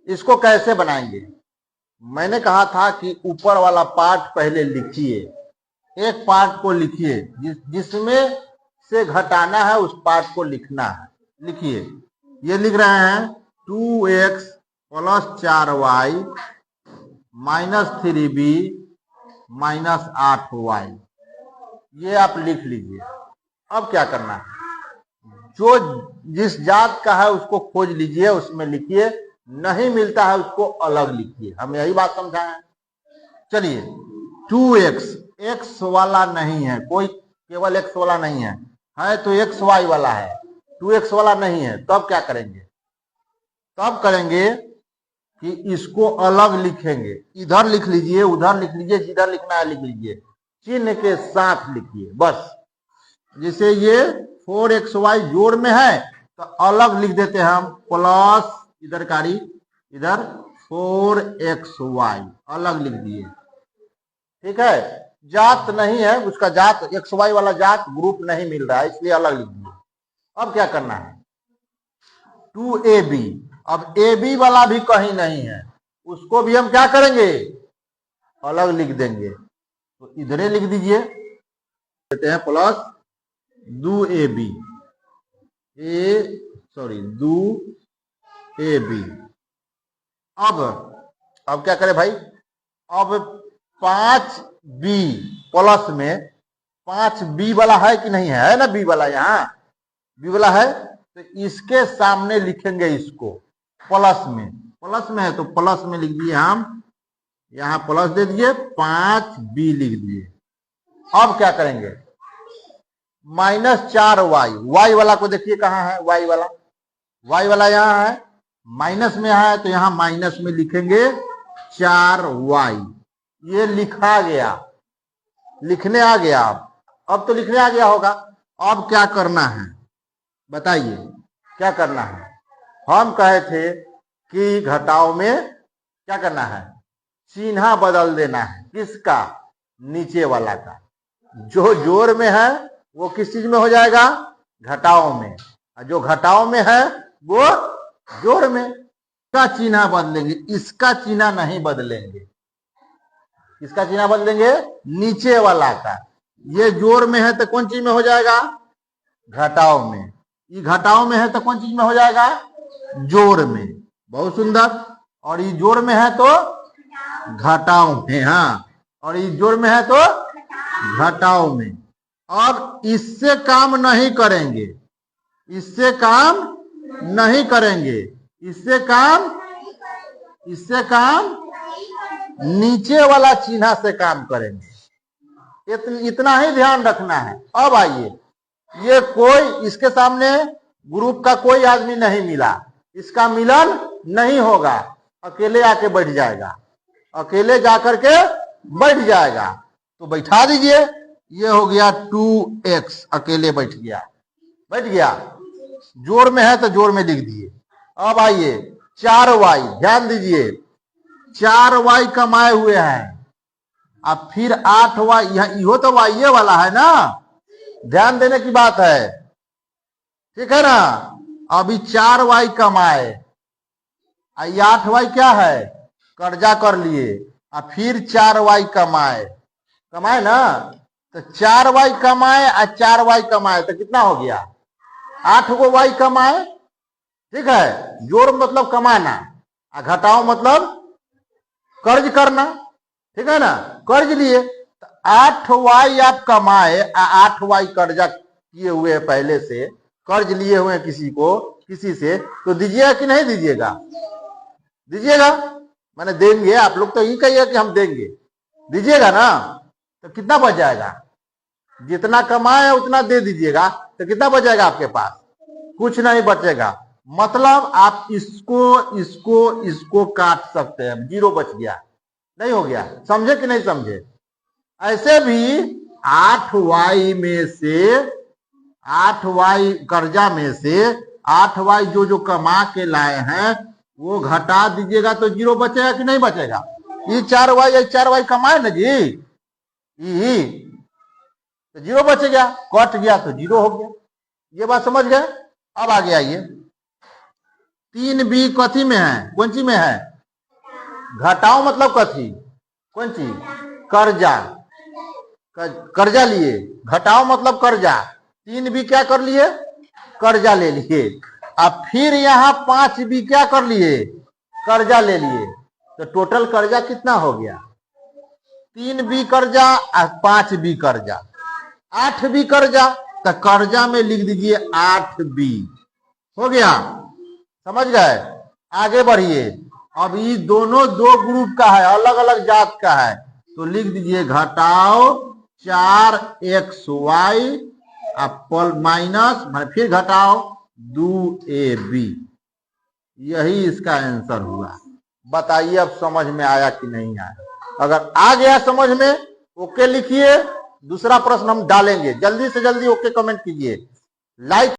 इसको कैसे बनाएंगे? मैंने कहा था कि ऊपर वाला पार्ट पहले लिखिए, एक पार्ट को लिखिए, जिसमें से घटाना है उस पार्ट को लिखना है। लिखिए, ये लिख रहे हैं 2x plus 4y minus 3b minus 8y, ये आप लिख लीजिए। अब क्या करना है, जो जिस जात का है उसको खोज लीजिए, उसमें लिखिए, नहीं मिलता है उसको अलग लिखिए। हम यही बात समझाएं। चलिए 2x, x वाला नहीं है कोई, केवल x वाला नहीं है तो xy वाला है, 2x वाला नहीं है। तब क्या करेंगे? तब करेंगे कि इसको अलग लिखेंगे। इधर लिख लीजिए, उधर लिख लीजिए, जिधर लिखना है लिख लीजिए, चिन्ह के साथ लिखिए बस। जैसे ये 4xy जोड़ में है तो अलग लिख देते हैं हम, प्लस इधर कारी, इधर 4xy अलग लिख दिए। ठीक है, जात नहीं है उसका, जात xy वाला जात ग्रुप नहीं मिल रहा है, इसलिए अलग लिख दिए। अब क्या करना है, 2ab, अब ab वाला भी कहीं नहीं है, उसको भी हम क्या करेंगे, अलग लिख देंगे। तो इधरे लिख दीजिए, देते हैं प्लस 2ab, 2ab। अब क्या करें भाई, अब 5b प्लस में 5b वाला है कि नहीं है ना, b वाला, यहाँ b वाला है तो इसके सामने लिखेंगे इसको प्लस में, प्लस में है तो प्लस में लिख दिए हम, यहां प्लस दे दिए, 5b लिख दिए। अब क्या करेंगे, माइनस 4y, y वाला को देखिए कहां है, y वाला यहां है, माइनस में है तो यहां माइनस में लिखेंगे 4y। ये लिखा गया, लिखने आ गया। अब तो लिखने आ गया होगा। अब क्या करना है बताइए, क्या करना है? हम कहे थे कि घटाव में क्या करना है, चिन्ह बदल देना है। किसका? नीचे वाला का। जो जोड़ में है वो किस चीज में हो जाएगा, घटाव में, और जो घटाव में है वो जोड़ में। इसका चिन्ह बदलेंगे, इसका चिन्ह नहीं बदलेंगे। इसका चिन्ह बदलेंगे नीचे वाला का। ये जोड़ में है तो कौन चीज में हो जाएगा, घटाव में। ये घटाव में है तो कौन चीज में हो जाएगा, जोड़ में। बहुत सुंदर। और ये जोड़ में है तो घटाव में, हाँ, और ये जोड़ में है तो घटाव में। अब इससे काम नहीं करेंगे, इससे काम नहीं करेंगे, इससे काम नीचे वाला चिन्ह से काम करेंगे। इतना ही ध्यान रखना है। अब आइए, ये कोई इसके सामने ग्रुप का कोई आदमी नहीं मिला, इसका मिलन नहीं होगा, अकेले आके बैठ जाएगा, अकेले जाकर के बैठ जाएगा। तो बैठा दीजिए, ये हो गया 2x, अकेले बैठ गया। जोड़ में है तो जोड़ में लिख दिए। अब आइए 4y, ध्यान दीजिए, 4y कमाए हुए हैं, अब फिर 8y, यो तो y वाला है ना, ध्यान देने की बात है, ठीक है ना। अभी 4y कमाए, 8y क्या है, कर्जा कर लिए, और फिर 4y कमाए ना, तो 4y कमाए और 4y कमाए तो कितना हो गया, 8 गो y कमाए। ठीक है, जोड़ मतलब कमाना, और घटाओ मतलब कर्ज करना, ठीक है ना। कर्ज लिए तो 8y आप कमाए, 8y कर्जा किए हुए पहले से, कर्ज लिए हुए किसी से, तो दीजिएगा कि नहीं दीजिएगा, दीजिएगा। मैंने देंगे, आप लोग तो यही कहिए कि हम देंगे, दीजिएगा ना। तो कितना बच जाएगा, जितना कमाए उतना दे दीजिएगा, तो कितना बच जाएगा आपके पास, कुछ नहीं बचेगा। मतलब आप इसको काट सकते हैं, 0 बच गया, नहीं हो गया। समझे कि नहीं समझे? ऐसे भी 8y में से, 8y कर्जा में से 8y जो कमा के लाए हैं वो घटा दीजिएगा तो 0 बचेगा कि नहीं बचेगा। ये 4y कमाए ना जी, ये तो 0 बच गया, कट गया तो 0 हो गया। ये बात समझ गए? अब आगे आइए, 3b कथी में है, कौन सी में है? घटाओ मतलब कथी, कौन सी? कर्जा, कर्जा लिए, घटाओ मतलब कर्जा। 3b क्या कर लिए? कर्जा ले लिए। अब फिर यहाँ 5b क्या कर लिए? कर्जा ले लिए। तो टोटल कर्जा कितना हो गया? 3b कर्जा और 5b कर्जा, 8b कर्जा। तो कर्जा में लिख दीजिए 8b। हो गया, समझ गए? आगे बढ़िए। अब ये दोनों दो ग्रुप का है, अलग अलग जात का है, तो लिख दीजिए घटाओ 4xy माइनस फिर घटाओ 2ab। यही इसका आंसर हुआ। बताइए अब समझ में आया कि नहीं आया? अगर आ गया समझ में, ओके लिखिए। दूसरा प्रश्न हम डालेंगे, जल्दी से जल्दी ओके कमेंट कीजिए, लाइक